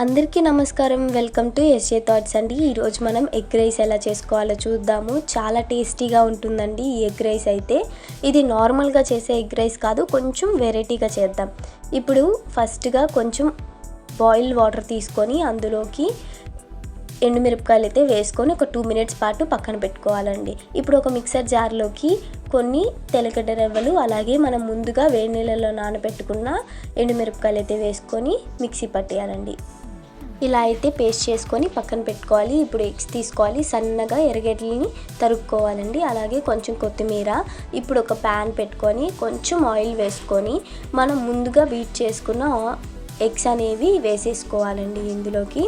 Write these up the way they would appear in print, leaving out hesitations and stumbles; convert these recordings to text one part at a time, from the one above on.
అందరికీ నమస్కారం. Welcome to SA thoughts అండి. ఈరోజు మనం ఎగ్ రైస్ ఎలా చేసుకోవాలో చూద్దాము. చాలా టేస్టీగా ఉంటుందండి ఈ ఎగ్ రైస్ అయితే. ఇది నార్మల్గా చేసే ఎగ్ రైస్ కాదు, కొంచెం వెరైటీగా చేద్దాం. ఇప్పుడు ఫస్ట్గా కొంచెం బాయిల్ వాటర్ తీసుకొని అందులోకి ఎండుమిరపకాయలు అయితే వేసుకొని ఒక 2 మినిట్స్ పాటు పక్కన పెట్టుకోవాలండి. ఇప్పుడు ఒక మిక్సర్ జార్లోకి కొన్ని తెల్లగడ్డ రవ్వలు, అలాగే మనం ముందుగా వేడి నీళ్ళలో నానబెట్టుకున్న ఎండుమిరపకాయలు అయితే వేసుకొని మిక్సీ పట్టేయాలండి. ఇలా అయితే పేస్ట్ చేసుకొని పక్కన పెట్టుకోవాలి. ఇప్పుడు ఎగ్స్ తీసుకోవాలి, సన్నగా ఎర్రగడ్డలని తరుక్కోవాలండి. అలాగే కొంచెం కొత్తిమీర. ఇప్పుడు ఒక ప్యాన్ పెట్టుకొని కొంచెం ఆయిల్ వేసుకొని మనం ముందుగా బీట్ చేసుకున్న ఎగ్స్ అనేవి వేసేసుకోవాలండి. ఇందులోకి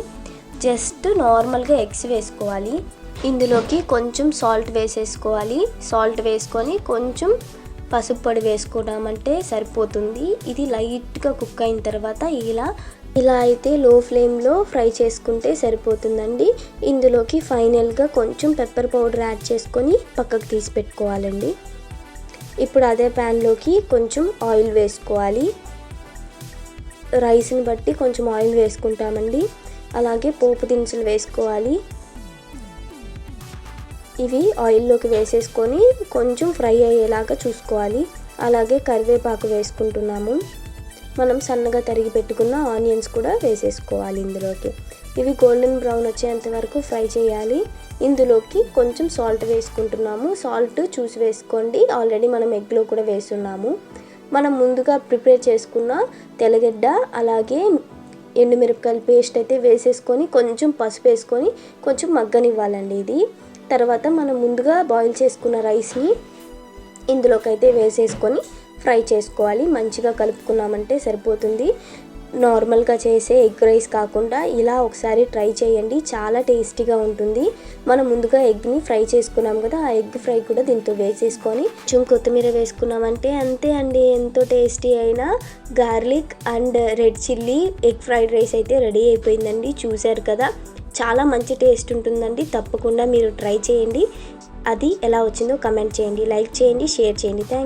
జస్ట్ నార్మల్గా ఎగ్స్ వేసుకోవాలి. ఇందులోకి కొంచెం సాల్ట్ వేసేసుకోవాలి. సాల్ట్ వేసుకొని కొంచెం పసుపు పొడి వేసుకున్నామంటే సరిపోతుంది. ఇది లైట్గా కుక్ అయిన తర్వాత ఇలా అయితే లో ఫ్లేమ్లో ఫ్రై చేసుకుంటే సరిపోతుందండి. ఇందులోకి ఫైనల్గా కొంచెం పెప్పర్ పౌడర్ యాడ్ చేసుకొని పక్కకు తీసి పెట్టుకోవాలండి. ఇప్పుడు అదే ప్యాన్లోకి కొంచెం ఆయిల్ వేసుకోవాలి. రైస్ని బట్టి కొంచెం ఆయిల్ వేసుకుంటామండి. అలాగే పోపు దినుసులు వేసుకోవాలి. ఇవి ఆయిల్లోకి వేసేసుకొని కొంచెం ఫ్రై అయ్యేలాగా చూసుకోవాలి. అలాగే కరివేపాకు వేసుకుంటున్నాము. మనం సన్నగా తరిగి పెట్టుకున్న ఆనియన్స్ కూడా వేసేసుకోవాలి ఇందులోకి. ఇవి గోల్డెన్ బ్రౌన్ వచ్చేంత వరకు ఫ్రై చేయాలి. ఇందులోకి కొంచెం సాల్ట్ వేసుకుంటున్నాము. సాల్ట్ చూసి వేసుకోండి. ఆల్రెడీ మనం ఎగ్లో కూడా వేస్తున్నాము. మనం ముందుగా ప్రిపేర్ చేసుకున్న తెల్లగడ్డ అలాగే ఎండుమిరపకాయల పేస్ట్ అయితే వేసేసుకొని కొంచెం పసుపు వేసుకొని కొంచెం మగ్గనివ్వాలండి. ఇది తర్వాత మనం ముందుగా బాయిల్ చేసుకున్న రైస్ని ఇందులోకి అయితే వేసేసుకొని ఫ్రై చేసుకోవాలి. మంచిగా కలుపుకున్నామంటే సరిపోతుంది. నార్మల్గా చేసే ఎగ్ రైస్ కాకుండా ఇలా ఒకసారి ట్రై చేయండి, చాలా టేస్టీగా ఉంటుంది. మనం ముందుగా ఎగ్ని ఫ్రై చేసుకున్నాం కదా, ఆ ఎగ్ ఫ్రై కూడా దీంతో వేసేసుకొని కొంచెం కొత్తిమీర వేసుకున్నామంటే అంతే అండి. ఎంతో టేస్టీ అయిన garlic and red chilli egg fried rice అయితే రెడీ అయిపోయిందండి. చూశారు కదా, చాలా మంచి టేస్ట్ ఉంటుందండి. తప్పకుండా మీరు ట్రై చేయండి. అది ఎలా వచ్చిందో కమెంట్ చేయండి, లైక్ చేయండి, షేర్ చేయండి. థ్యాంక్